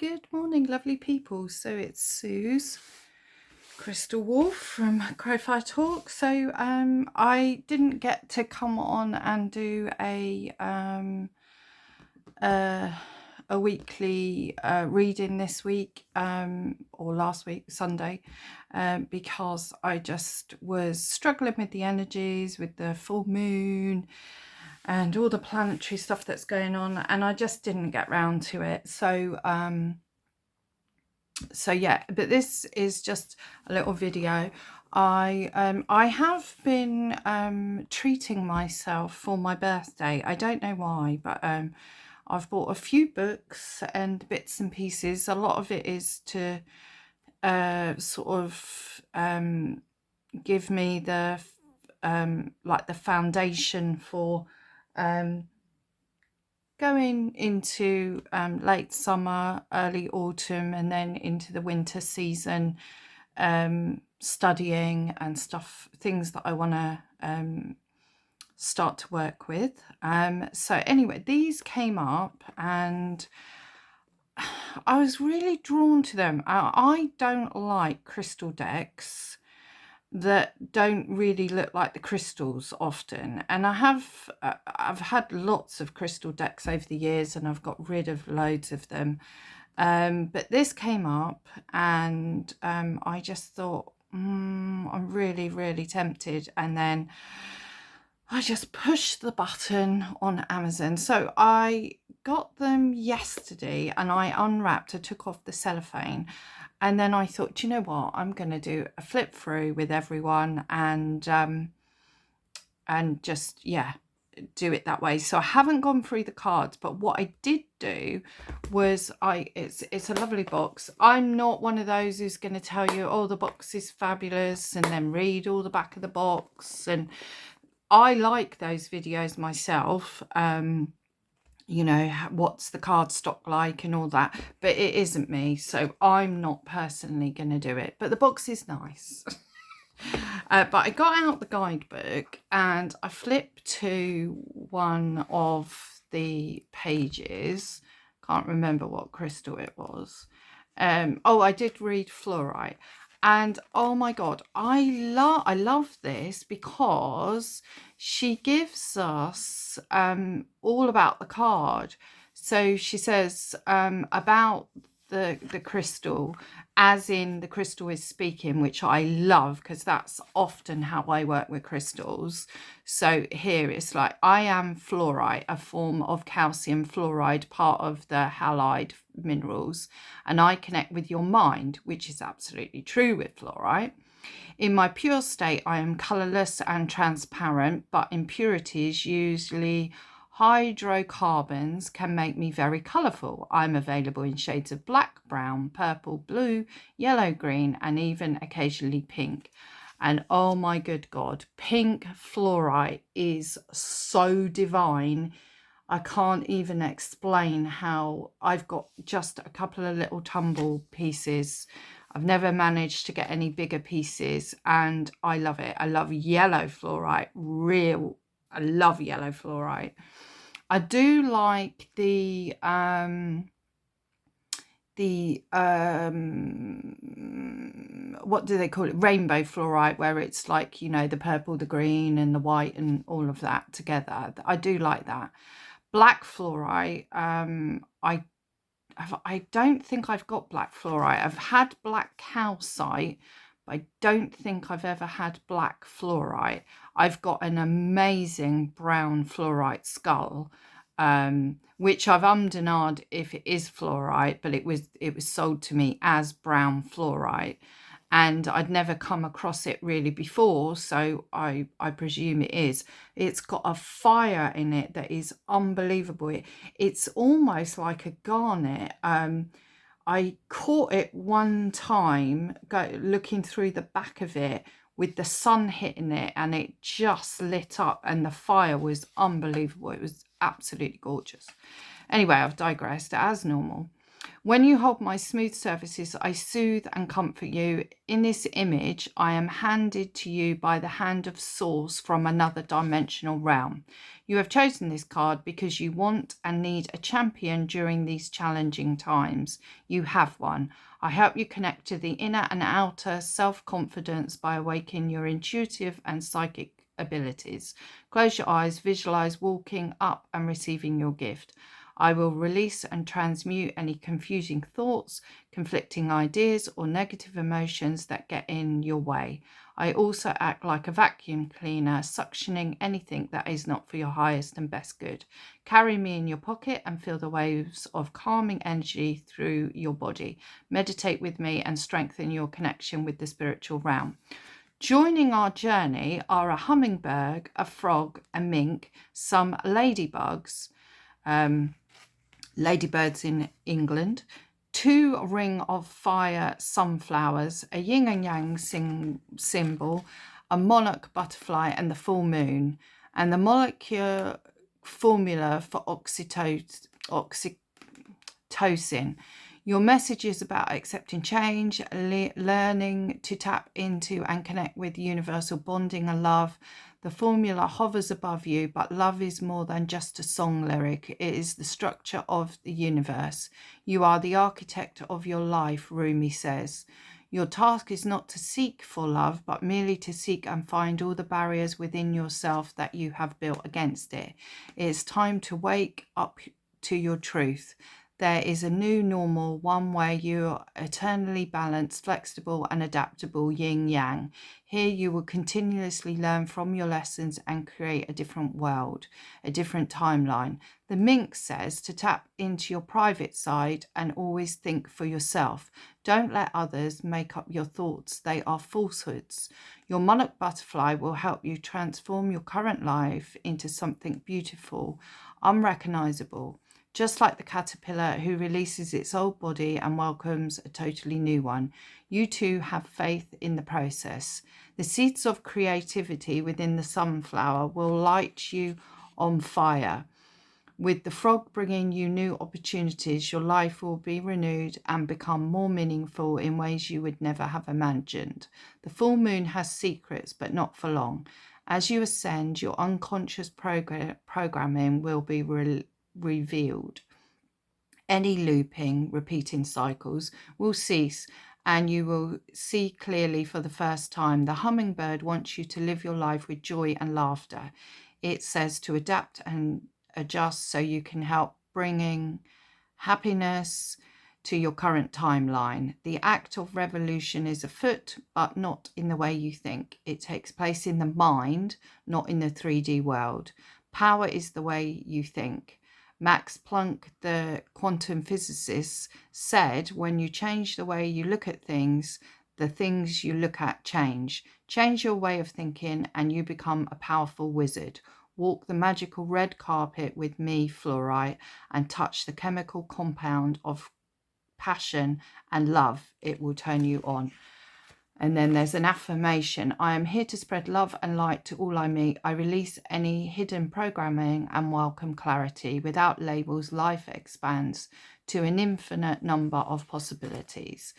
Good morning, lovely people. So it's Suze Crystal Wolf from Crowfire Talk. So I didn't get to come on and do a weekly reading this week or last week Sunday because I just was struggling with the energies, with the full moon and all the planetary stuff that's going on, and I just didn't get round to it. So yeah, but this is just a little video. I have been treating myself for my birthday. I don't know why, but I've bought a few books and bits and pieces. A lot of it is to sort of give me the like the foundation for going into late summer, early autumn, and then into the winter season, studying and stuff, things that I want to start to work with. So anyway, these came up and I was really drawn to them. I don't like crystal decks that don't really look like the crystals often, and I've had lots of crystal decks over the years and I've got rid of loads of them, but this came up and I just thought I'm really tempted, and then I just pushed the button on Amazon. So I got them yesterday and I unwrapped, I took off the cellophane, and then I thought, you know what, I'm going to do a flip through with everyone and just, yeah, do it that way. So I haven't gone through the cards, but what I did do was it's a lovely box. I'm not one of those who's going to tell you, oh, the box is fabulous, and then read all the back of the box. And I like those videos myself. You know, what's the card stock like and all that, but it isn't me, so I'm not personally going to do it. But the box is nice. But I got out the guidebook and I flipped to one of the pages. Can't remember what crystal it was. Oh, I did read fluorite, and oh my god, I love this because she gives us all about the card. So she says about the crystal, as in the crystal is speaking, which I love because that's often how I work with crystals. So here it's like, I am fluorite, a form of calcium fluoride, part of the halide minerals, and I connect with your mind, which is absolutely true with fluorite. In my pure state, I am colourless and transparent, but impurities, usually hydrocarbons, can make me very colourful. I'm available in shades of black, brown, purple, blue, yellow, green, and even occasionally pink. And oh my good God, pink fluorite is so divine. I can't even explain how. I've got just a couple of little tumble pieces. I've never managed to get any bigger pieces, and I love it. I love yellow fluorite, I love yellow fluorite. I do like the what do they call it, rainbow fluorite, where it's like, you know, the purple, the green and the white and all of that together. I do like that. Black fluorite, I don't think I've got black fluorite. I've had black calcite, but I don't think I've ever had black fluorite. I've got an amazing brown fluorite skull, which I've ummed and ahed if it is fluorite, but it was sold to me as brown fluorite, and I'd never come across it really before, so I presume it is. It's got a fire in it that is unbelievable. It's almost like a garnet. I caught it one time looking through the back of it with the sun hitting it, and it just lit up, and the fire was unbelievable. It was absolutely gorgeous. Anyway, I've digressed as normal. When you hold my smooth surfaces, I soothe and comfort you. In this image, I am handed to you by the hand of Source from another dimensional realm. You have chosen this card because you want and need a champion during these challenging times. You have one. I help you connect to the inner and outer self-confidence by awakening your intuitive and psychic abilities. Close your eyes, visualize walking up and receiving your gift. I will release and transmute any confusing thoughts, conflicting ideas, or negative emotions that get in your way. I also act like a vacuum cleaner, suctioning anything that is not for your highest and best good. Carry me in your pocket and feel the waves of calming energy through your body. Meditate with me and strengthen your connection with the spiritual realm. Joining our journey are a hummingbird, a frog, a mink, some ladybugs, ladybirds in England, 2 ring of fire sunflowers, a yin and yang symbol, a monarch butterfly, and the full moon. And the molecular formula for oxytocin. Your message is about accepting change, learning to tap into and connect with universal bonding and love. The formula hovers above you, but love is more than just a song lyric. It is the structure of the universe. You are the architect of your life, Rumi says. Your task is not to seek for love, but merely to seek and find all the barriers within yourself that you have built against it. It is time to wake up to your truth. There is a new normal, one where you are eternally balanced, flexible and adaptable, yin-yang. Here you will continuously learn from your lessons and create a different world, a different timeline. The mink says to tap into your private side and always think for yourself. Don't let others make up your thoughts. They are falsehoods. Your monarch butterfly will help you transform your current life into something beautiful, unrecognizable. Just like the caterpillar who releases its old body and welcomes a totally new one, you too have faith in the process. The seeds of creativity within the sunflower will light you on fire. With the frog bringing you new opportunities, your life will be renewed and become more meaningful in ways you would never have imagined. The full moon has secrets, but not for long. As you ascend, your unconscious programming will be revealed. Any looping, repeating cycles will cease and you will see clearly for the first time. The hummingbird wants you to live your life with joy and laughter. It says to adapt and adjust so you can help bringing happiness to your current timeline. The act of revolution is afoot, but not in the way you think. It takes place in the mind, not in the 3D world. Power is the way you think. Max Planck, the quantum physicist, said when you change the way you look at things, the things you look at change. Change your way of thinking and you become a powerful wizard. Walk the magical red carpet with me, fluorite, and touch the chemical compound of passion and love. It will turn you on. And then there's an affirmation. I am here to spread love and light to all I meet. I release any hidden programming and welcome clarity. Without labels, life expands to an infinite number of possibilities.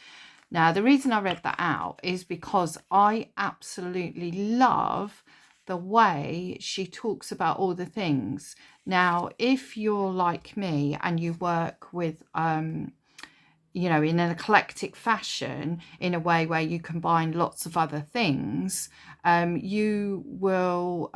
Now, the reason I read that out is because I absolutely love the way she talks about all the things. Now, if you're like me and you work with you know, in an eclectic fashion, in a way where you combine lots of other things, you will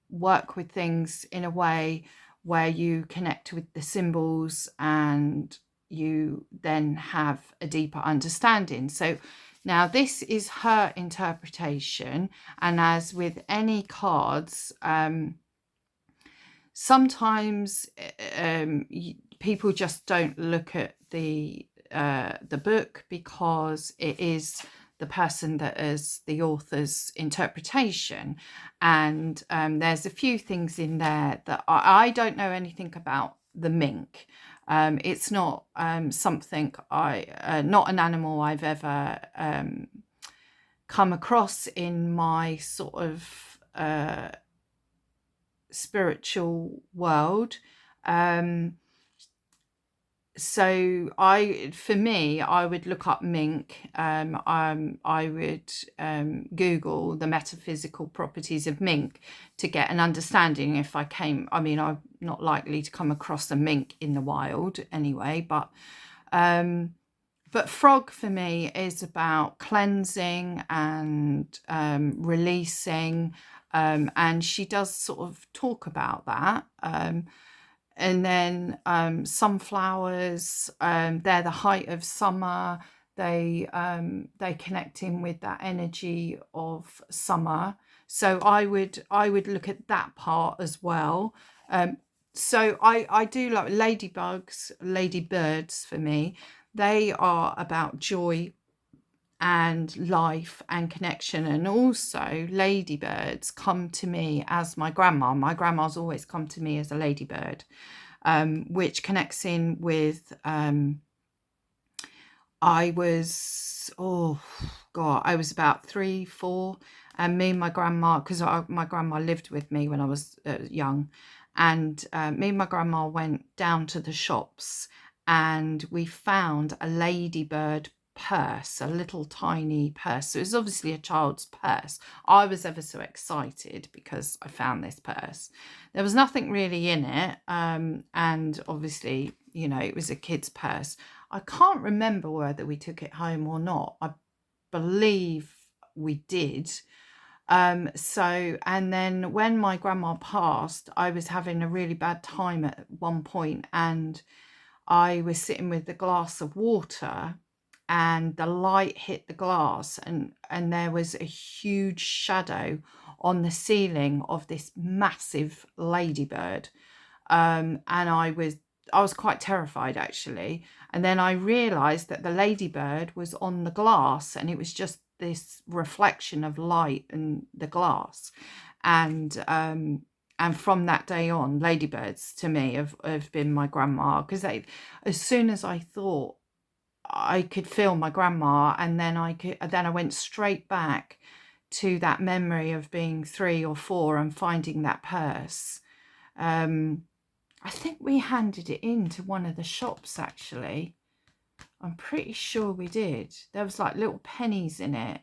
work with things in a way where you connect with the symbols and you then have a deeper understanding. So now this is her interpretation, and as with any cards, sometimes people just don't look at the book because it is the person that is the author's interpretation, and there's a few things in there that I don't know anything about the mink. It's not something not an animal I've ever come across in my sort of spiritual world. so for me, I would look up mink. I would Google the metaphysical properties of mink to get an understanding. If I came, I mean, I'm not likely to come across a mink in the wild anyway, but frog for me is about cleansing and releasing, and she does sort of talk about that. And then sunflowers, they're the height of summer. They connect in with that energy of summer. So I would look at that part as well. So I do like ladybugs, ladybirds for me. They are about joy and life and connection. And also ladybirds come to me as my grandma. My grandma's always come to me as a ladybird, which connects in with I was about 3, 4, and me and my grandma, because my grandma lived with me when I was young, and me and my grandma went down to the shops and we found a ladybird purse, a little tiny purse. So it was obviously a child's purse. I was ever so excited because I found this purse. There was nothing really in it, and obviously, you know, it was a kid's purse. I can't remember whether we took it home or not. I believe we did. So, and then when my grandma passed, I was having a really bad time at one point, and I was sitting with a glass of water, and the light hit the glass, and there was a huge shadow on the ceiling of this massive ladybird. And I was quite terrified, actually. And then I realized that the ladybird was on the glass, and it was just this reflection of light in the glass. And from that day on, ladybirds to me have been my grandma, because as soon as I thought I could feel my grandma, and then I went straight back to that memory of being 3 or 4 and finding that purse. I think we handed it in to one of the shops, actually. I'm pretty sure we did. There was like little pennies in it.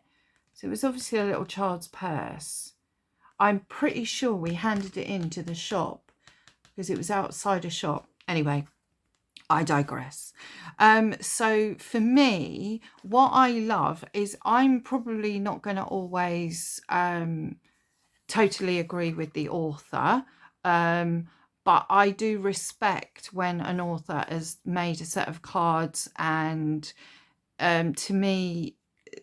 So it was obviously a little child's purse. I'm pretty sure we handed it in to the shop because it was outside a shop. Anyway, I digress. So for me, what I love is, I'm probably not going to always totally agree with the author, but I do respect when an author has made a set of cards, and to me,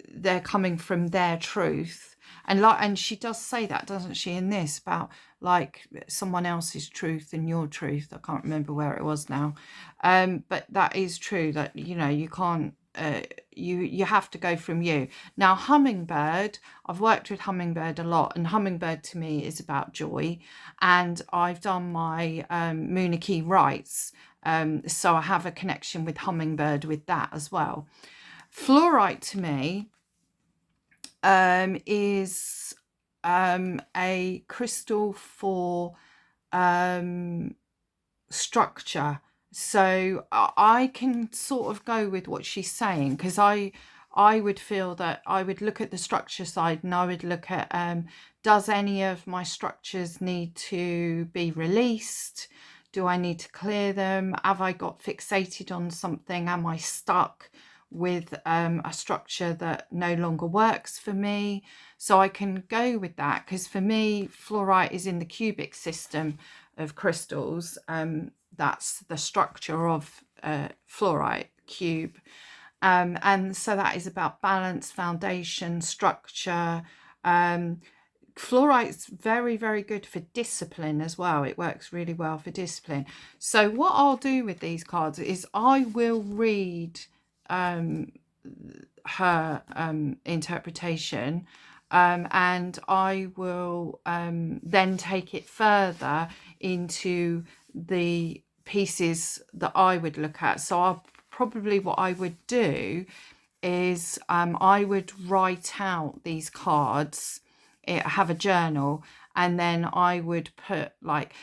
they're coming from their truth. And she does say that, doesn't she, in this, about like someone else's truth and your truth. I can't remember where it was now, but that is true, that, you know, you can't you have to go from you. Now, Hummingbird, I've worked with Hummingbird a lot, and Hummingbird to me is about joy, and I've done my Munich rites, so I have a connection with Hummingbird with that as well. Fluorite to me is a crystal for structure. So I can sort of go with what she's saying, because I would feel that I would look at the structure side, and I would look at does any of my structures need to be released? Do I need to clear them? Have I got fixated on something? Am I stuck with a structure that no longer works for me? So I can go with that, because for me, fluorite is in the cubic system of crystals. That's the structure of fluorite cube, and so that is about balance, foundation, structure. Fluorite's very, very good for discipline as well. It works really well for discipline. So what I'll do with these cards is I will read her interpretation, and I will then take it further into the pieces that I would look at. So what I would do is I would write out these cards, have a journal, and then I would put like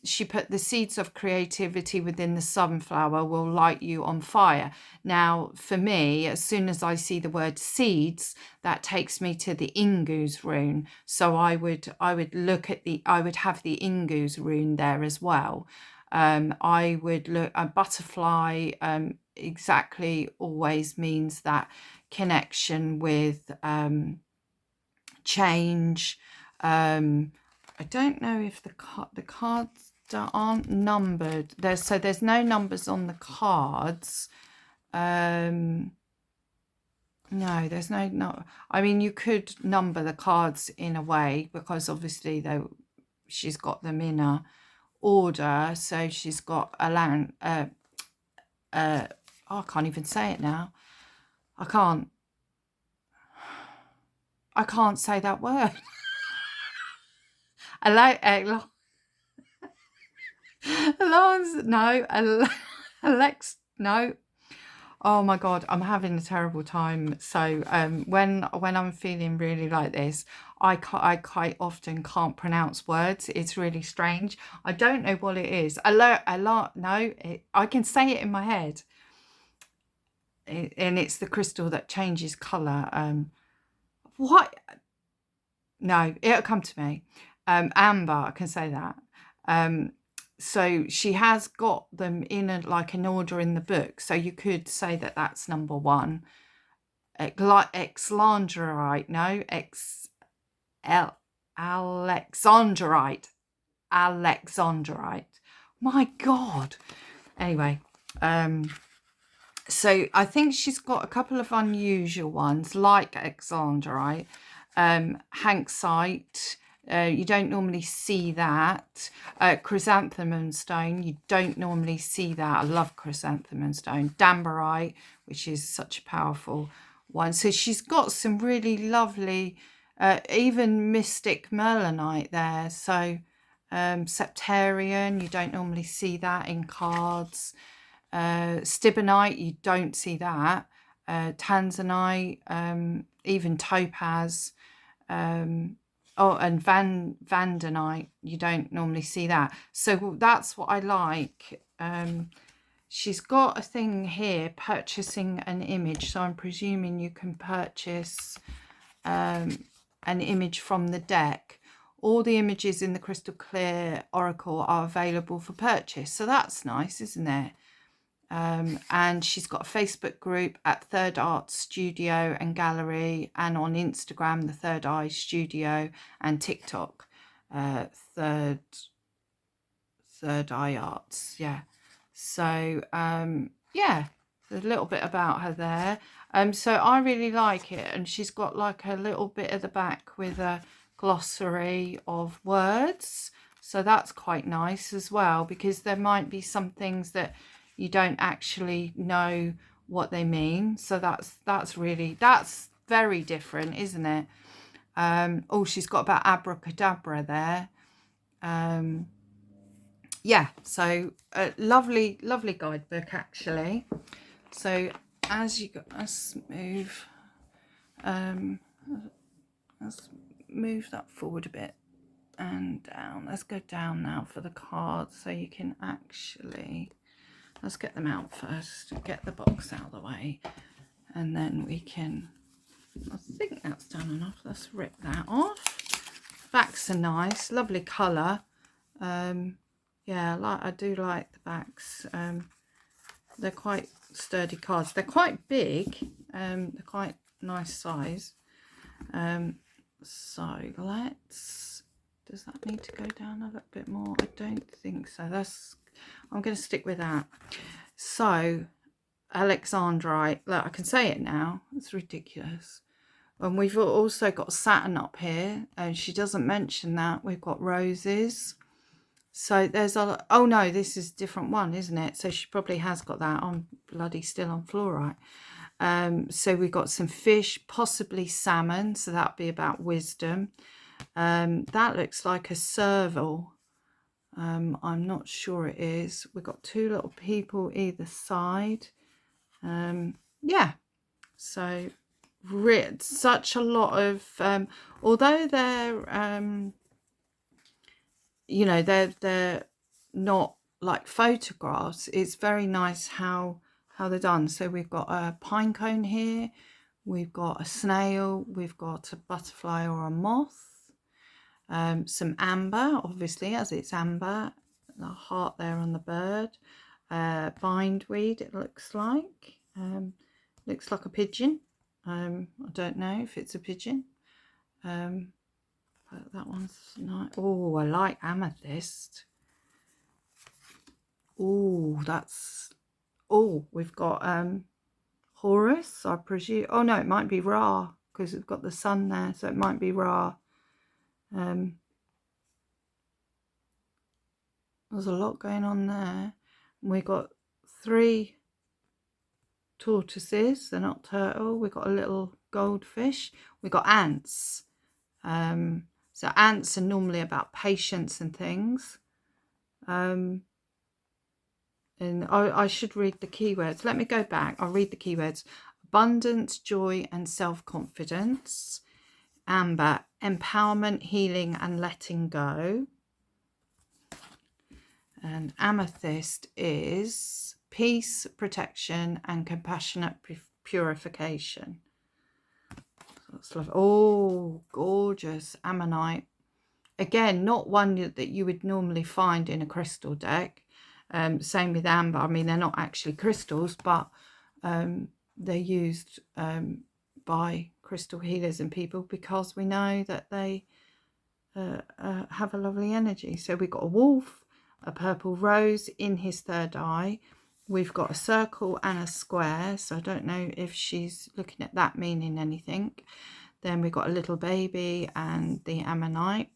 she put, the seeds of creativity within the sunflower will light you on fire. Now for me, as soon as I see the word seeds, that takes me to the Ingu's rune. So I would look at I would have the Ingu's rune there as well. I would look a butterfly, exactly always means that connection with change. I don't know if the cards aren't numbered. There's no numbers on the cards. No, there's no. I mean, you could number the cards in a way, because obviously she's got them in a order. So she's got a land. I can't even say it now. I can't say that word. No. Oh my God, I'm having a terrible time. So when I'm feeling really like this, I quite often can't pronounce words. It's really strange. I don't know what it is. I can say it in my head. And it's the crystal that changes colour. What? No, it'll come to me. Amber, I can say that. So she has got them in an order in the book. So you could say that that's number one. Alexandrite, no, Alexandrite. My God. Anyway, so I think she's got a couple of unusual ones, like Alexandrite, Hanksite. You don't normally see that. Chrysanthemum stone, you don't normally see that. I love chrysanthemum stone. Dambarite, which is such a powerful one. So she's got some really lovely, even mystic merlinite there. So septarian, you don't normally see that in cards. Stibonite, you don't see that. Tanzanite, even topaz. And Vandanite, you don't normally see that. So that's what I like. She's got a thing here, purchasing an image. So I'm presuming you can purchase an image from the deck. All the images in the Crystal Clear Oracle are available for purchase. So that's nice, isn't it? And she's got a Facebook group at Third Art Studio and Gallery, and on Instagram, the Third Eye Studio, and TikTok, Third Eye Arts. Yeah. So yeah, a little bit about her there. So I really like it, and she's got like a little bit at the back with a glossary of words. So that's quite nice as well, because there might be some things that you don't actually know what they mean. So that's very different, isn't it? Oh, she's got about abracadabra there. Yeah, so a lovely guidebook actually. So as you go, let's move that forward a bit and down. Let's go down now for the cards, so you can actually, let's get them out first, get the box out of the way, and then we can, I think that's done enough. Let's rip that off. Backs are nice, lovely colour. Yeah, I do like the backs. They're quite sturdy cards. They're quite big. They're quite nice size. So does that need to go down a little bit more? I don't think so. I'm going to stick with that. So Alexandrite, look, I can say it now. It's ridiculous. And we've also got Saturn up here, and she doesn't mention that. We've got roses. So there's oh no, this is a different one, isn't it? So she probably has got that on, bloody still on fluorite. So we've got some fish, possibly salmon, so that'd be about wisdom. That looks like a serval. I'm not sure it is. We've got two little people either side. Yeah, so such a lot of although they're you know, they're not like photographs. It's very nice how they're done. So we've got a pine cone here, we've got a snail, we've got a butterfly or a moth, some amber, obviously, as it's amber, the heart there on the bird, bindweed, it looks like a pigeon. I don't know if it's a pigeon, but that one's nice. Oh, I like amethyst. Oh, that's, oh, we've got Horus, I presume. Oh no, it might be Ra, because we've got the sun there, so it might be Ra. There's a lot going on there. We've got 3 tortoises, they're not turtle. We've got a little goldfish. We've got ants. So ants are normally about patience and things. And I should read the keywords. Let me go back. I'll read the keywords. Abundance, joy, and self-confidence. Amber, empowerment, healing, and letting go. And amethyst is peace, protection, and compassionate purification. That's lovely. Oh, gorgeous ammonite. Again, not one that you would normally find in a crystal deck. Same with amber. I mean, they're not actually crystals, but they're used by crystal healers and people because we know that they have a lovely energy. So we've got a wolf, a purple rose in his third eye. We've got a circle and a square. So I don't know if she's looking at that meaning anything. Then we've got a little baby and the ammonite.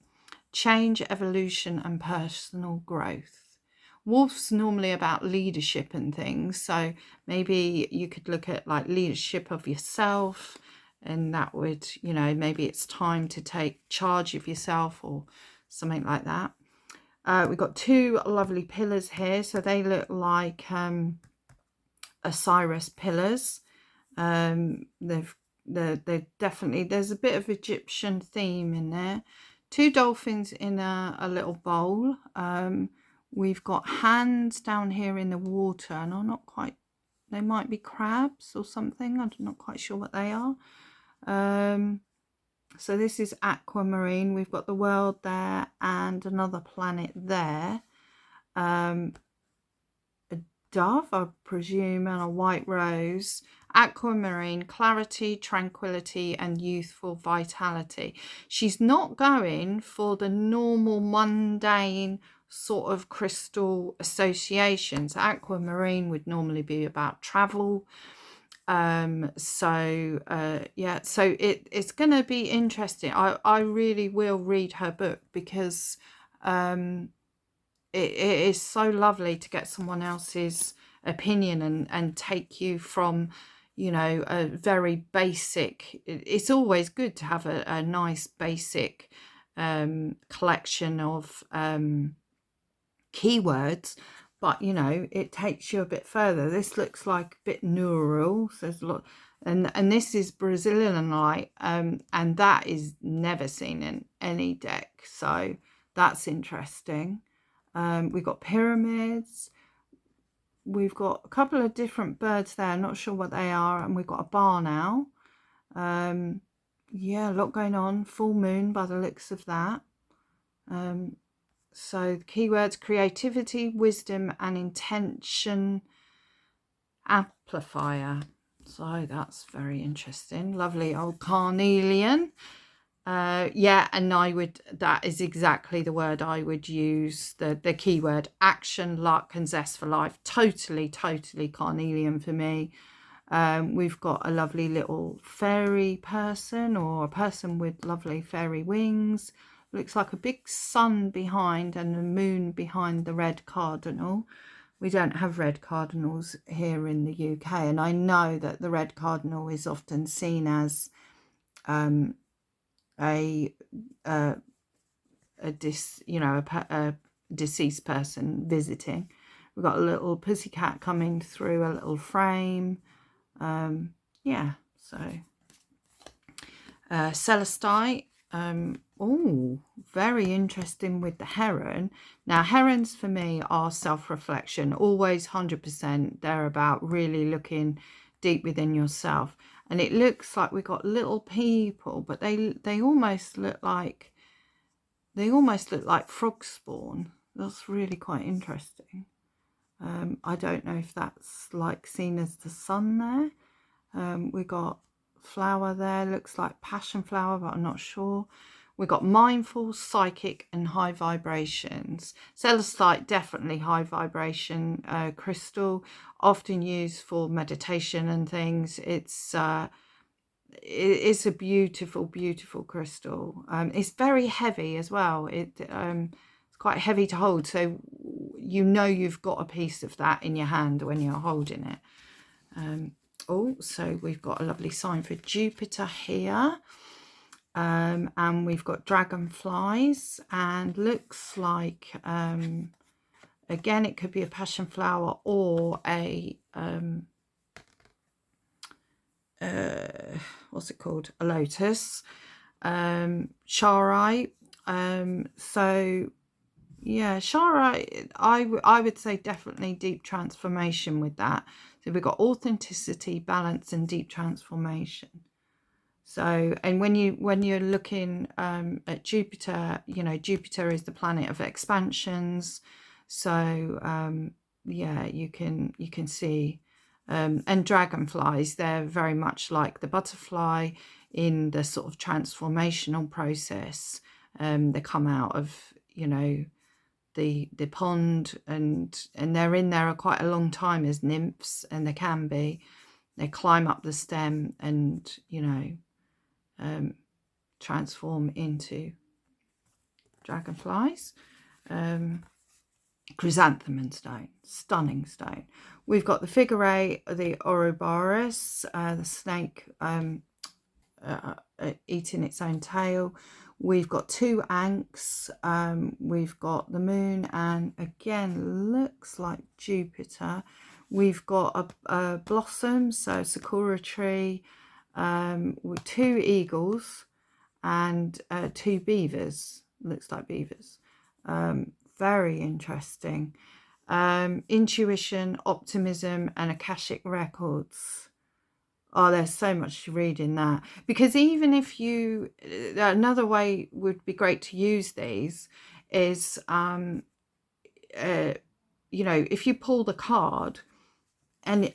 Change, evolution, and personal growth. Wolf's normally about leadership and things. So maybe you could look at like leadership of yourself, and that would, you know, maybe it's time to take charge of yourself or something like that. We've got 2 lovely pillars here. So they look like Osiris pillars. They're definitely, there's a bit of Egyptian theme in there. 2 dolphins in a little bowl. We've got hands down here in the water, and I'm not quite, they might be crabs or something. I'm not quite sure what they are. So this is aquamarine. We've got the world there and another planet there. A dove, I presume, and a white rose. Aquamarine, clarity, tranquility, and youthful vitality. She's not going for the normal mundane sort of crystal associations. Aquamarine would normally be about travel. Yeah, so it's going to be interesting. I really will read her book because it is so lovely to get someone else's opinion and take you from, you know, a very basic, it's always good to have a nice basic collection of keywords, but you know, it takes you a bit further. This looks like a bit neural, so there's a lot, and this is Brazilian light, and that is never seen in any deck, so that's interesting. We've got pyramids, we've got a couple of different birds there, not sure what they are, and we've got a barn owl. Yeah, a lot going on. Full moon by the looks of that. So the keywords: creativity, wisdom, and intention amplifier. So that's very interesting. Lovely old carnelian. Yeah, and I would, that is exactly the word I would use, the keyword: action, luck, and zest for life. Totally carnelian for me. We've got a lovely little fairy person, or a person with lovely fairy wings. Looks like a big sun behind and a moon behind the red cardinal. We don't have red cardinals here in the UK, and I know that the red cardinal is often seen as a deceased person visiting. We've got a little pussycat coming through a little frame. Yeah, so celestite, Oh, very interesting with the heron. Now, herons for me are self-reflection, always 100%. They're about really looking deep within yourself. And it looks like we've got little people, but they almost look like frog spawn. That's really quite interesting. I don't know if that's like seen as the sun there. We got flower there, looks like passion flower, but I'm not sure. We've got mindful, psychic, and high vibrations. Celestite, definitely high vibration crystal, often used for meditation and things. It's a beautiful, beautiful crystal. It's very heavy as well. It's quite heavy to hold, so you know you've got a piece of that in your hand when you're holding it. So we've got a lovely sign for Jupiter here. And we've got dragonflies, and looks like, again, it could be a passion flower or a, what's it called? A lotus. Charai. So yeah, Charai, I would say definitely deep transformation with that. So we've got authenticity, balance, and deep transformation. So, and when you're looking at Jupiter, you know, Jupiter is the planet of expansions. So yeah, you can see, and dragonflies, they're very much like the butterfly in the sort of transformational process. They come out of, you know, the pond, and they're in there quite a long time as nymphs, and they climb up the stem and, you know, transform into dragonflies. Chrysanthemum stone, stunning stone. We've got the figure eight, the Ouroboros, the snake eating its own tail. We've got two ankhs. We've got the moon, and again looks like Jupiter. We've got a blossom, so sakura tree, with two eagles and two beavers. Looks like beavers. Very interesting. Intuition, optimism, and Akashic records. Oh, there's so much to read in that. Because even if you, another way would be great to use these is, you know, if you pull the card, and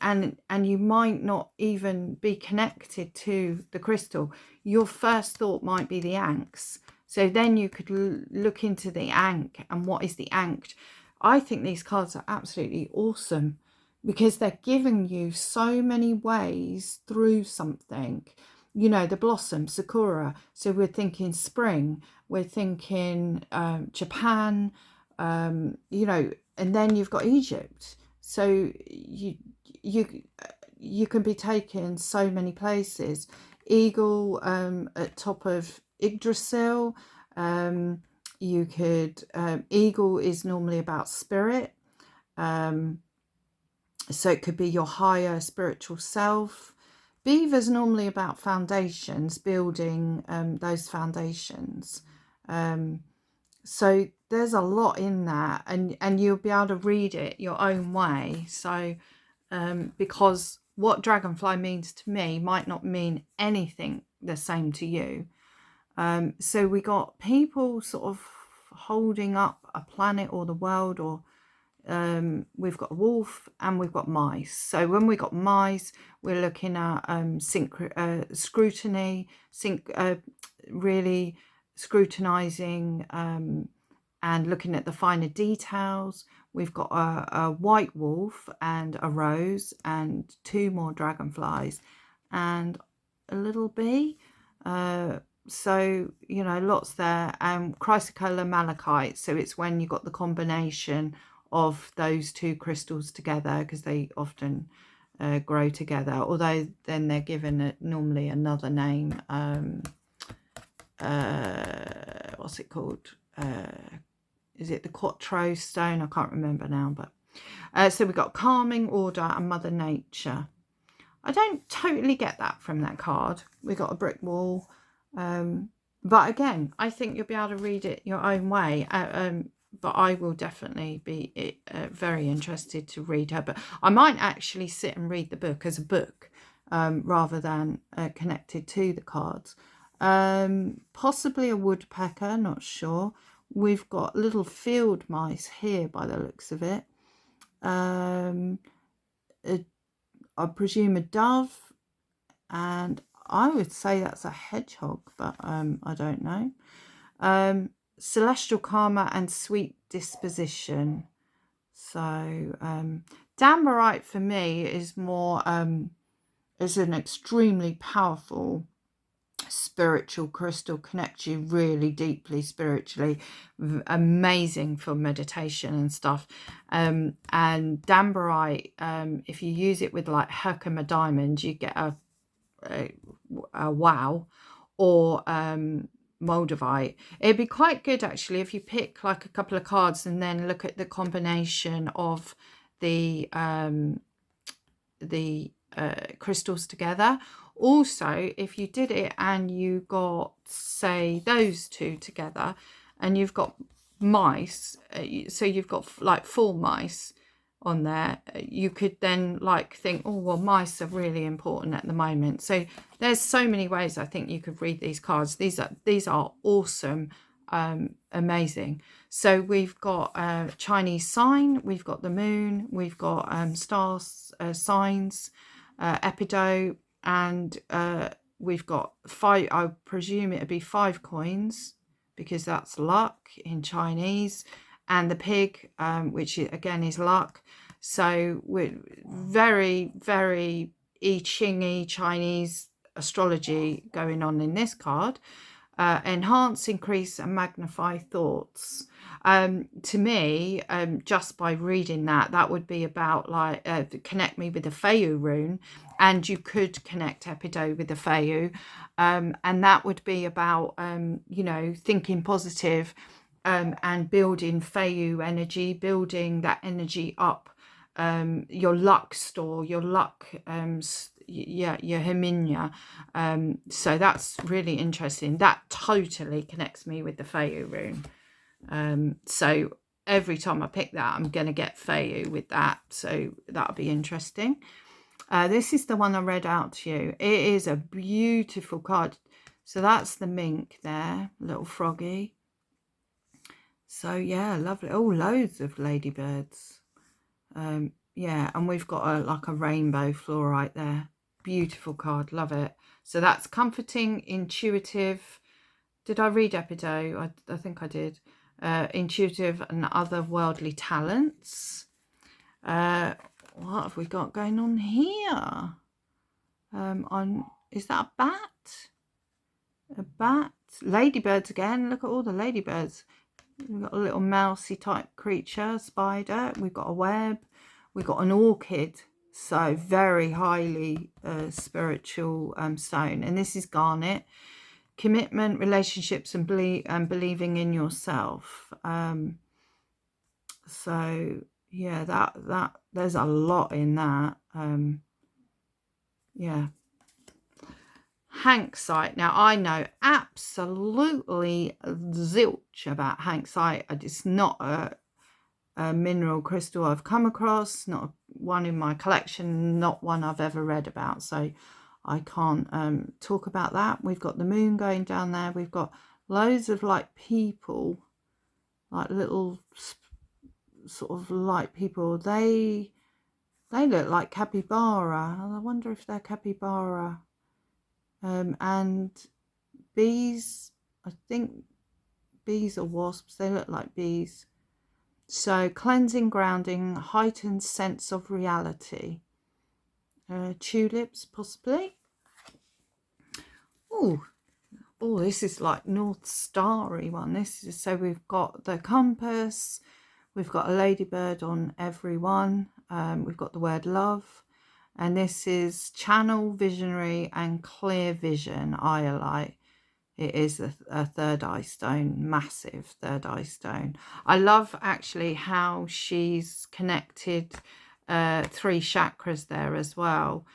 you might not even be connected to the crystal, your first thought might be the ankhs. So then you could look into the ankh and what is the ankh. I think these cards are absolutely awesome because they're giving you so many ways through something. You know, the blossom, sakura. So we're thinking spring, we're thinking Japan, you know, and then you've got Egypt. So you can be taken so many places. Eagle at top of Yggdrasil. You could, eagle is normally about spirit. So it could be your higher spiritual self. Beaver's normally about foundations, building those foundations. So there's a lot in that, and you'll be able to read it your own way. So because what dragonfly means to me might not mean anything the same to you. So we got people sort of holding up a planet or the world, or we've got a wolf and we've got mice. So when we got mice, we're looking at scrutiny, really scrutinizing and looking at the finer details. We've got a white wolf and a rose and two more dragonflies and a little bee. So, you know, lots there. Chrysocolla malachite. So it's when you got the combination of those two crystals together, because they often grow together. Although then they're given normally another name. What's it called? Is it the Quattro stone? I can't remember now. But so we've got calming, order, and Mother Nature. I don't totally get that from that card. We got a brick wall. But again, I think you'll be able to read it your own way. But I will definitely be very interested to read her. But I might actually sit and read the book as a book rather than connected to the cards. Possibly a woodpecker, not sure. We've got little field mice here by the looks of it. I presume a dove, and I would say that's a hedgehog, but I don't know. Celestial karma and sweet disposition. So Danburite for me is more is an extremely powerful spiritual crystal, connects you really deeply spiritually, amazing for meditation and stuff. And Danburite, if you use it with like Herkimer diamond, you get a wow. Or Moldavite. It'd be quite good actually if you pick like a couple of cards and then look at the combination of the crystals together. Also, if you did it and you got, say, those two together, and you've got mice, so you've got like 4 mice on there, you could then like think, oh well, mice are really important at the moment. So there's so many ways I think you could read these cards. These are awesome, amazing. So we've got Chinese sign, we've got the moon, we've got stars, signs, epidote, and we've got 5. I presume it'd be 5 coins because that's luck in Chinese, and the pig, which again is luck. So we're very, very I Ching-y Chinese astrology going on in this card. Enhance, increase, and magnify thoughts. To me, just by reading that would be about like connect me with the Feiyu rune, and you could connect Epido with the Feiyu, and that would be about you know, thinking positive, and building Feiyu energy, building that energy up, your luck store, your luck, yeah, your Herminia. So that's really interesting. That totally connects me with the Feiyu rune. So every time I pick that, I'm going to get Feiyu with that. So that'll be interesting. This is the one I read out to you. It is a beautiful card. So that's the mink there, little froggy. So yeah, lovely. Oh, loads of ladybirds. Yeah, and we've got like a rainbow fluorite there. Beautiful card, love it. So that's comforting, intuitive. Did I read Epido? I think I did. Intuitive and other worldly talents. What have we got going on here? Is that a bat? A bat? Ladybirds again. Look at all the ladybirds. We've got a little mousy type creature, spider. We've got a web. We've got an orchid. So very highly spiritual stone. And this is garnet. Commitment, relationships, and believing in yourself. So yeah, that there's a lot in that. Yeah. Hanksite. Now I know absolutely zilch about Hanksite. It's not a mineral crystal I've come across, not one in my collection, not one I've ever read about, so I can't talk about that. We've got the moon going down there. We've got loads of like people, like little sort of light people. They look like capybara. I wonder if they're capybara. And bees, I think bees or wasps, they look like bees. So cleansing, grounding, heightened sense of reality. Tulips, possibly. Oh, this is like North Starry one. This is, so we've got the compass, we've got a ladybird on every one. We've got the word love. And this is channel, visionary, and clear vision, iolite. It is a third eye stone, massive third eye stone. I love actually how she's connected 3 chakras there as well,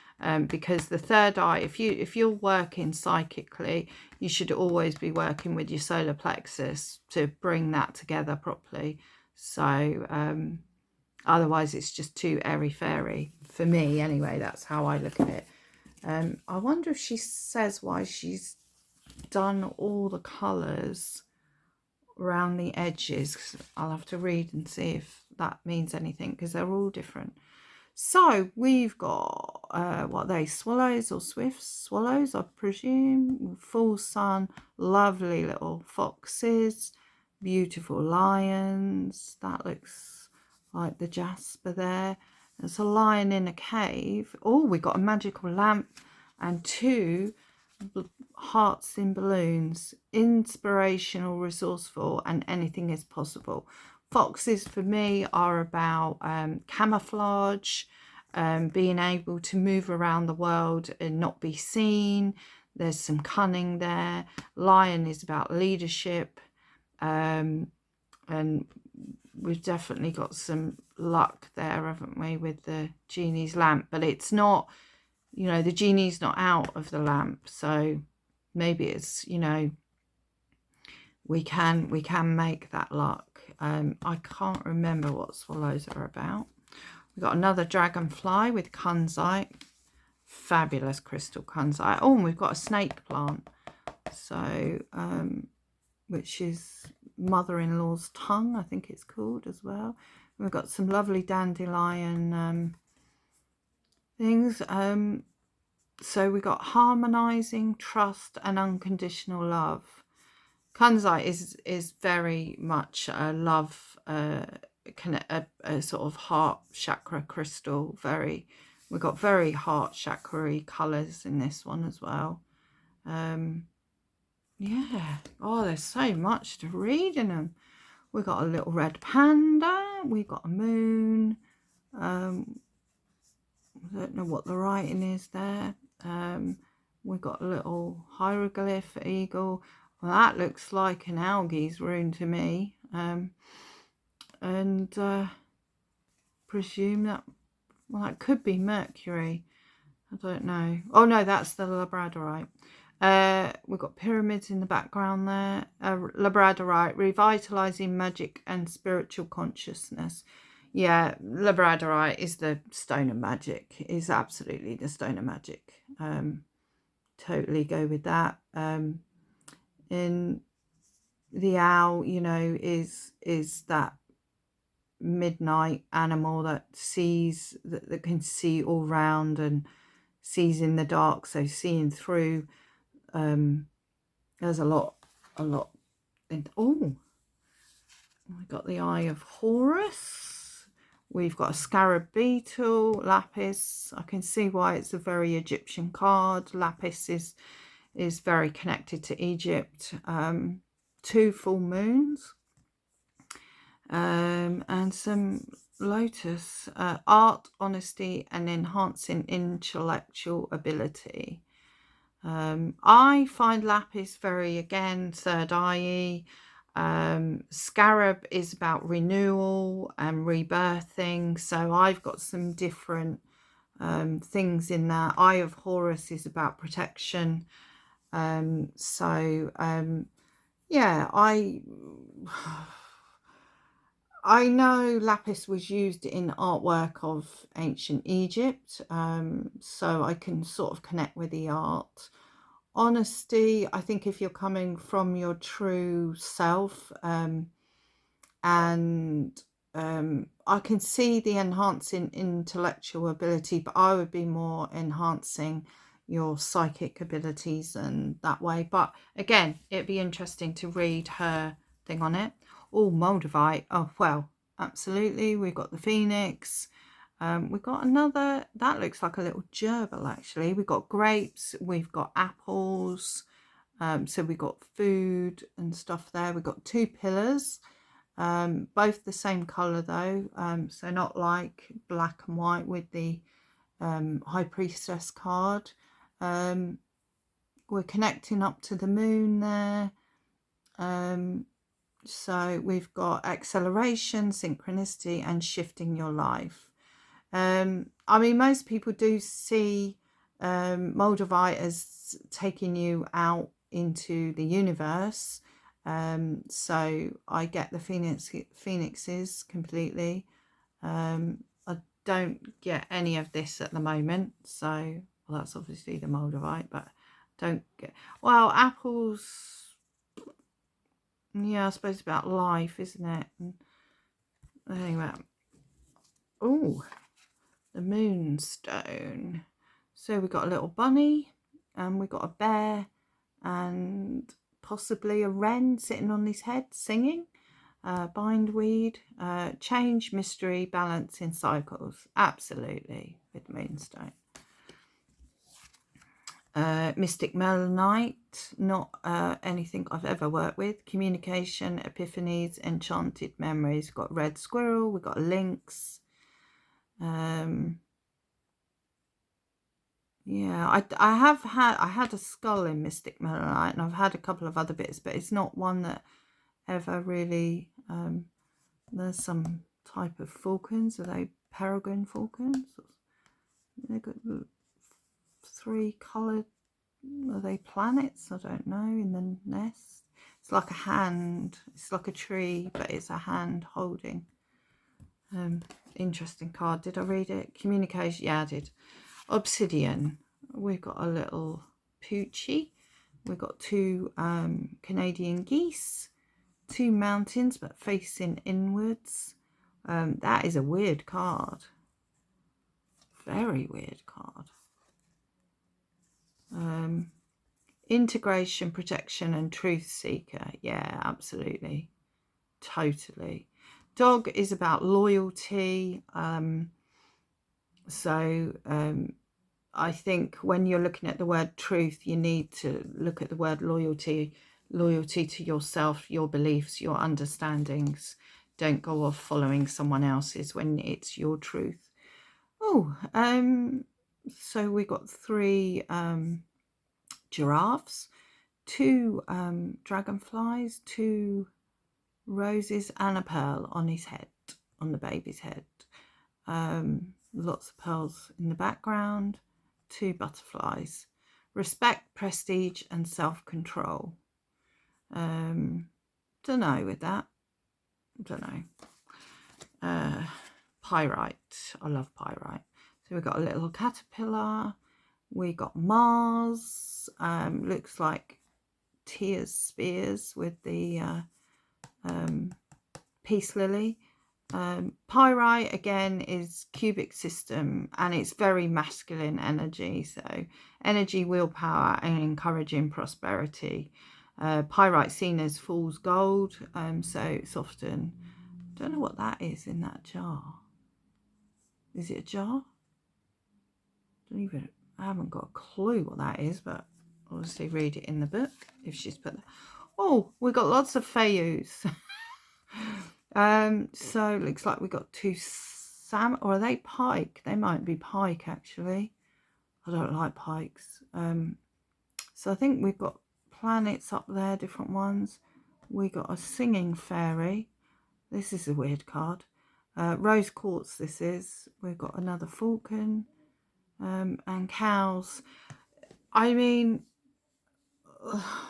because the third eye, if you're working psychically, you should always be working with your solar plexus to bring that together properly. So otherwise it's just too airy-fairy for me anyway. That's how I look at it. I wonder if she says why she's done all the colours around the edges. I'll have to read and see if that means anything, because they're all different. So we've got what are they, swallows or swifts? Swallows, I presume. Full sun, lovely little foxes, beautiful lions. That looks like the jasper there. There's a lion in a cave. Oh, we got a magical lamp and 2 hearts in balloons. Inspirational, resourceful, and anything is possible. Foxes for me are about camouflage, being able to move around the world and not be seen. There's some cunning there. Lion is about leadership, and we've definitely got some luck there, haven't we, with the genie's lamp. But it's not, you know, the genie's not out of the lamp, so maybe it's, you know, we can make that luck. I can't remember what swallows are about. We've got another dragonfly with kunzite, fabulous crystal kunzite. Oh, and we've got a snake plant, so which is mother-in-law's tongue, I think it's called as well. And we've got some lovely dandelion things. So we got harmonizing, trust, and unconditional love. Kunzite is very much a love, a sort of heart chakra crystal. We've got very heart chakra-y colours in this one as well. Yeah. Oh, there's so much to read in them. We've got a little red panda. We've got a moon. I don't know what the writing is there. We've got a little hieroglyph eagle. Well, that looks like an algae's rune to me. And presume that, well, that could be Mercury. I don't know. Oh no, that's the labradorite. We've got pyramids in the background there. Labradorite, revitalizing magic and spiritual consciousness. Yeah, labradorite is the stone of magic. Is absolutely the stone of magic. Totally go with that. In the owl, you know, is that midnight animal that sees, that can see all round and sees in the dark, so seeing through. There's a lot in, oh, I got the Eye of Horus. We've got a scarab beetle, lapis. I can see why it's a very Egyptian card. Lapis is very connected to Egypt. 2 full moons, and some lotus. Art, honesty, and enhancing intellectual ability. I find lapis very, again, third eye. Scarab is about renewal and rebirthing, so I've got some different things in there. Eye of Horus is about protection. Yeah, I know lapis was used in artwork of ancient Egypt, so I can sort of connect with the art. Honesty, I think if you're coming from your true self, and I can see the enhancing intellectual ability, but I would be more enhancing your psychic abilities and that way. But again, it'd be interesting to read her thing on it. Oh, Moldavite. Oh, well, absolutely. We've got the Phoenix. We've got another, that looks like a little gerbil actually. We've got grapes, we've got apples. So we've got food and stuff there. We've got 2 pillars. Both the same colour though, so not like black and white with the High Priestess card. We're connecting up to the moon there. So we've got acceleration, synchronicity, and shifting your life. I mean, most people do see Moldavite as taking you out into the universe. So I get the phoenixes completely. I don't get any of this at the moment. So, well, that's obviously the Moldavite, but don't get, well, apples, yeah, I suppose it's about life, isn't it? And anyway, oh, the moonstone. So we got a little bunny, and we got a bear, and possibly a wren sitting on his head singing. Bindweed, change, mystery, balance in cycles. Absolutely, with moonstone. Mystic Melanite, not anything I've ever worked with. Communication, epiphanies, enchanted memories. We've got red squirrel, we've got lynx. Yeah, I had a skull in Mystic Melanite, and I've had a couple of other bits, but it's not one that ever really. There's some type of falcons. Are they peregrine falcons? They've got 3 coloured. Are they planets? I don't know. In the nest, it's like a hand. It's like a tree, but it's a hand holding. Interesting card. Did I read it? Communication. Yeah, I did. Obsidian. We've got a little poochie. We've got 2 Canadian geese. 2 mountains, but facing inwards. That is a weird card. Very weird card. Integration, protection, and truth seeker. Yeah, absolutely. Totally. Dog is about loyalty. I think when you're looking at the word truth, you need to look at the word loyalty. Loyalty to yourself, your beliefs, your understandings. Don't go off following someone else's when it's your truth. Oh, so we got 3 giraffes, 2 dragonflies, 2 roses, and a pearl on his head, on the baby's head. Lots of pearls in the background, 2 butterflies. Respect, prestige, and self-control. Don't know with that. Don't know. Pyrite. I love pyrite. So we've got a little caterpillar. We got Mars. Looks like Tears spears with the peace lily. Pyrite again is cubic system, and it's very masculine energy. So energy, willpower, and encouraging prosperity. Pyrite seen as fool's gold. So it's often, don't know what that is in that jar. Is it a jar? I haven't got a clue what that is, but obviously read it in the book if she's put that. Oh, we got lots of Fayus. So it looks like we got 2 salmon, or are they pike? They might be pike actually. I don't like pikes. So I think we've got planets up there, different ones. We got a singing fairy. This is a weird card. Rose quartz this is. We've got another falcon. And cows. I mean,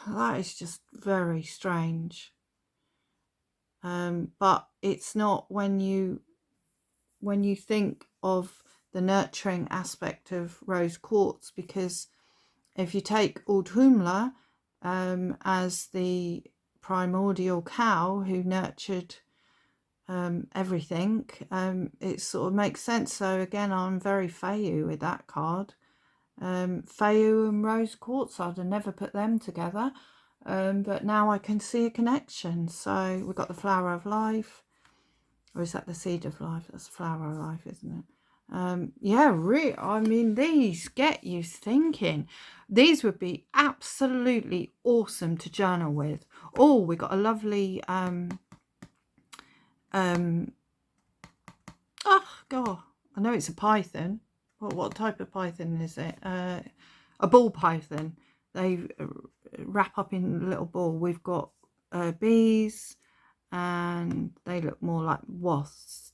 that is just very strange. But it's not when you think of the nurturing aspect of rose quartz, because if you take Urdhumla as the primordial cow who nurtured everything, it sort of makes sense. So again, I'm very Fayu with that card. Fayu and rose quartz, I'd have never put them together, but now I can see a connection. So we've got the flower of life, or is that the seed of life? That's the flower of life, isn't it? Yeah, I mean, these get you thinking. These would be absolutely awesome to journal with. Oh, we got a lovely oh god, I know it's a python. What type of python is it? A ball python. They wrap up in a little ball. We've got bees, and they look more like moths.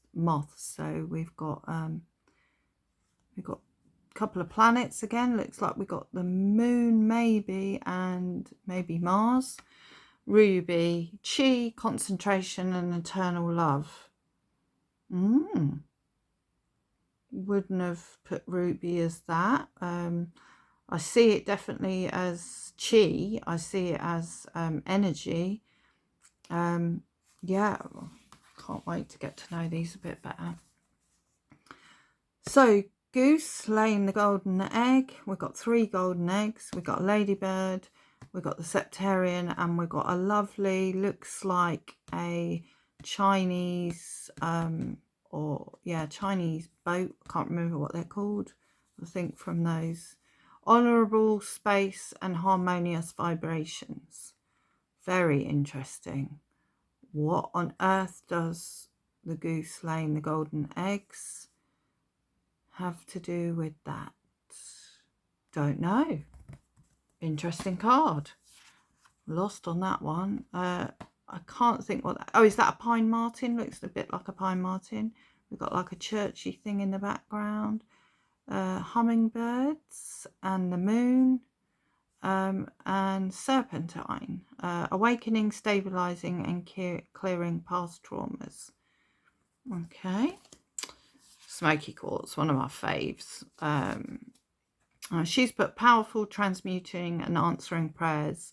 So we've got We've got a couple of planets again. Looks like we got the moon maybe, and maybe Mars. Ruby, chi, concentration and eternal love. Wouldn't have put ruby as that. I see it definitely as chi. I see it as energy. Yeah, can't wait to get to know these a bit better. So goose laying the golden egg. We've got 3 golden eggs. We've got a ladybird. We've got the septarian, and we've got a lovely, looks like a Chinese Chinese boat. I can't remember what they're called. I think from those. Honourable space and harmonious vibrations. Very interesting. What on earth does the goose laying the golden eggs have to do with that? Don't know. Interesting card. Lost on that one. I can't think what that... Oh, is that a pine marten? Looks a bit like a pine marten. We've got like a churchy thing in the background. Hummingbirds and the moon. And serpentine. Awakening, stabilizing and clearing past traumas. Okay. Smoky quartz, one of my faves. She's put powerful, transmuting and answering prayers.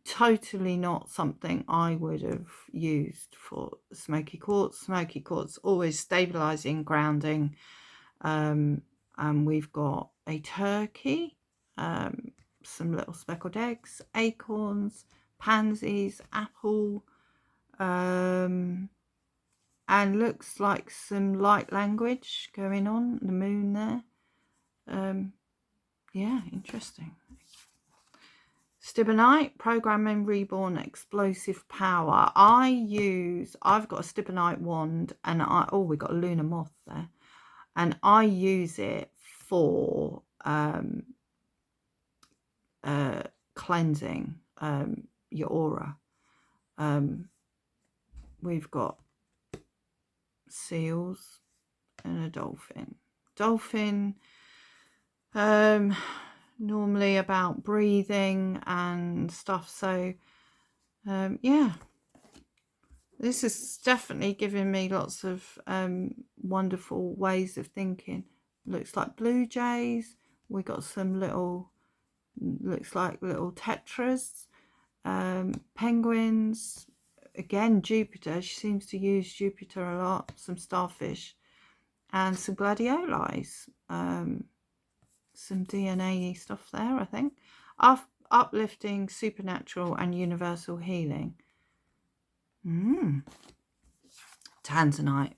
Totally not something I would have used for smoky quartz. Smoky quartz always stabilizing, grounding. And we've got a turkey, some little speckled eggs, acorns, pansies, apple, and looks like some light language going on, the moon there. Yeah, interesting. Stibnite, programming, reborn, explosive power. I've got a Stibnite wand, and we got a lunar moth there, and I use it for cleansing your aura. We've got seals and a dolphin. Normally about breathing and stuff, so yeah, this is definitely giving me lots of wonderful ways of thinking. Looks like blue jays. We got some little, looks like little tetras, penguins, again Jupiter. She seems to use Jupiter a lot. Some starfish and some gladiolis. Some DNA stuff there, I think. Uplifting, supernatural and universal healing. Tanzanite.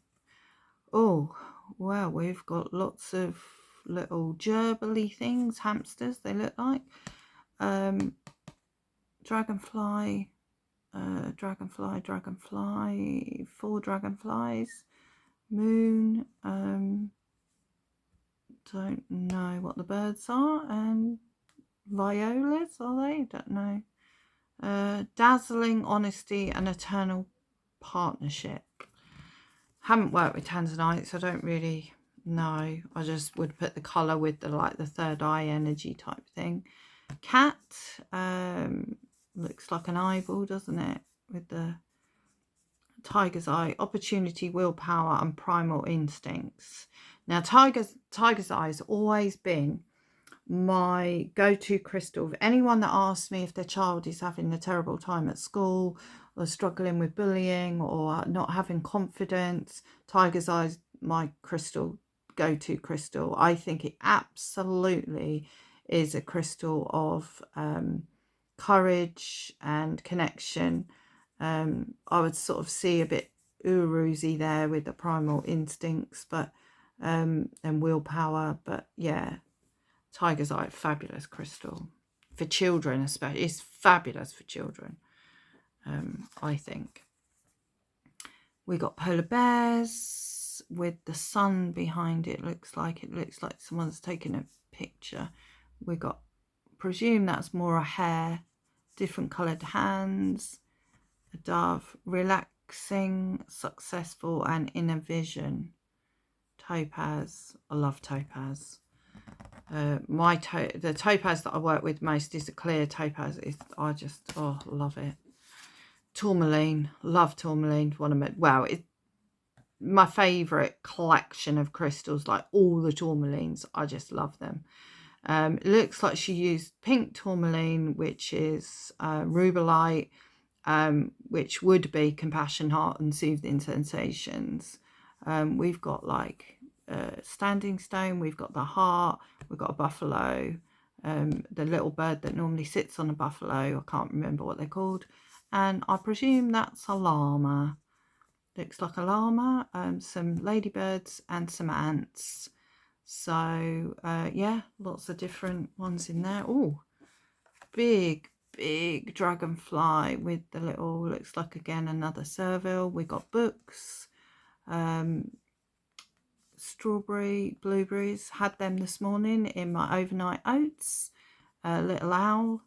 Oh, well, we've got lots of little gerbily things, hamsters they look like. Dragonfly, 4 dragonflies. Moon, don't know what the birds are, and violas, are they? Don't know. Dazzling, honesty and eternal partnership. Haven't worked with tanzanite, so I don't really know. I just would put the colour with the like the third eye energy type thing. Cat, looks like an eyeball, doesn't it? With the tiger's eye, opportunity, willpower and primal instincts. Now tiger's eye has always been my go-to crystal. If anyone that asks me if their child is having a terrible time at school or struggling with bullying or not having confidence, tiger's eye is my crystal, go-to crystal. I think it absolutely is a crystal of courage and connection. I would sort of see a bit Uruzi there with the primal instincts, but and willpower. But yeah, tiger's eye, fabulous crystal for children, especially. It's fabulous for children. I think we got polar bears with the sun behind it. Looks like someone's taken a picture. We got, presume that's more a hare, different coloured hands. A dove, relaxing, successful and inner vision. topaz. I love topaz. The topaz that I work with most is a clear topaz. I just love it. Tourmaline, love tourmaline. One of my my favourite collection of crystals. Like all the tourmalines, I just love them. It looks like she used pink tourmaline, which is rubellite, which would be compassion, heart, and soothing sensations. We've got like standing stone, we've got the heart, we've got a buffalo, the little bird that normally sits on a buffalo, I can't remember what they're called, and I presume that's a llama. Looks like a llama, some ladybirds and some ants. So yeah, lots of different ones in there. Oh, big dragonfly with the little, looks like again another Servile. We got books, strawberry, blueberries, had them this morning in my overnight oats. Little owl,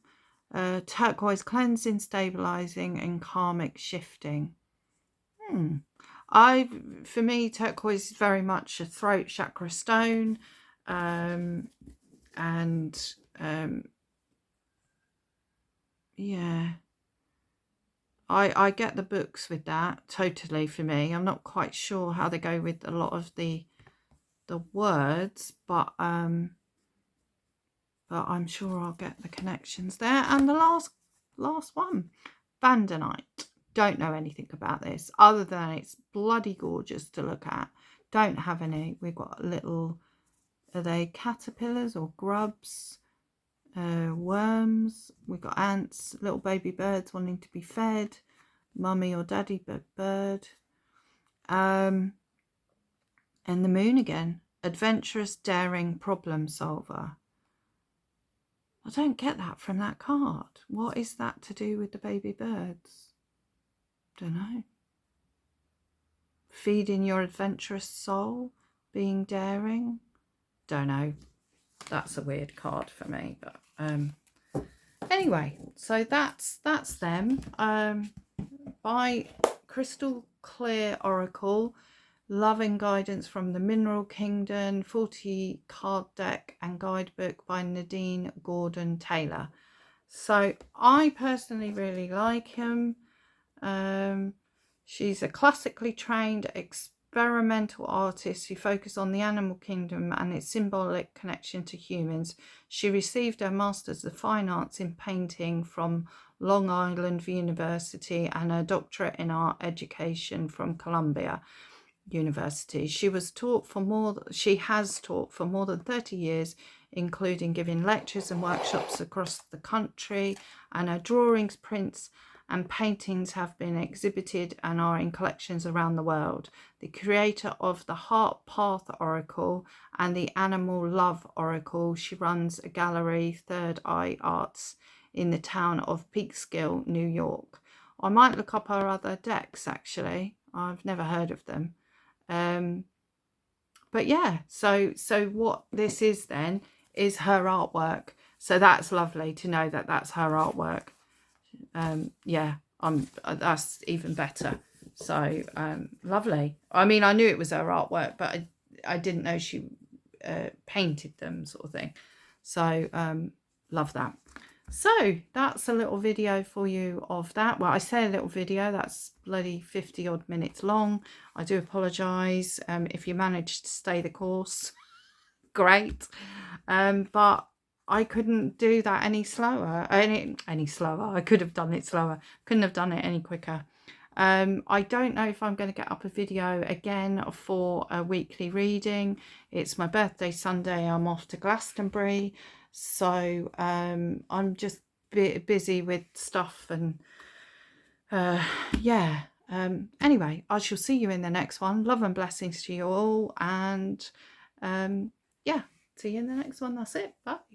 turquoise cleansing, stabilizing, and karmic shifting. For me, turquoise is very much a throat chakra stone, yeah, I get the books with that totally. For me, I'm not quite sure how they go with a lot of the words, but I'm sure I'll get the connections there. And the last one, Vandanite. Don't know anything about this other than it's bloody gorgeous to look at. Don't have any. We've got little, are they caterpillars or grubs? Worms. We've got ants, little baby birds wanting to be fed, mummy or daddy bird. And the moon again, adventurous, daring, problem solver. I don't get that from that card. What is that to do with the baby birds? Don't know. Feeding your adventurous soul, being daring. Don't know. That's a weird card for me, but anyway, so that's them. By Crystal Clear Oracle, Love and Guidance from the Mineral Kingdom, 40 card deck and guidebook by Nadine Gordon Taylor. So I personally really like him. She's a classically trained experimental artist who focuses on the animal kingdom and its symbolic connection to humans. She received her Master's of Fine Arts in Painting from Long Island University and her doctorate in art education from Columbia University. She has taught for more than 30 years, including giving lectures and workshops across the country, and her drawings, prints and paintings have been exhibited and are in collections around the world. The creator of the Heart Path Oracle and the Animal Love Oracle, she runs a gallery, Third Eye Arts, in the town of Peekskill, New York. I might look up her other decks, actually. I've never heard of them. But yeah, so what this is then is her artwork. So that's lovely to know that that's her artwork. Yeah, that's even better. So lovely. I mean, I knew it was her artwork, but I didn't know she painted them, sort of thing. So love that. So that's a little video for you of that. Well, I say a little video, that's bloody 50 odd minutes long. I do apologise if you managed to stay the course. Great. But I couldn't do that any slower. Any slower. I could have done it slower. Couldn't have done it any quicker. I don't know if I'm going to get up a video again for a weekly reading. It's my birthday Sunday. I'm off to Glastonbury. So I'm just busy with stuff and yeah. Anyway, I shall see you in the next one. Love and blessings to you all. And yeah, see you in the next one. That's it. Bye.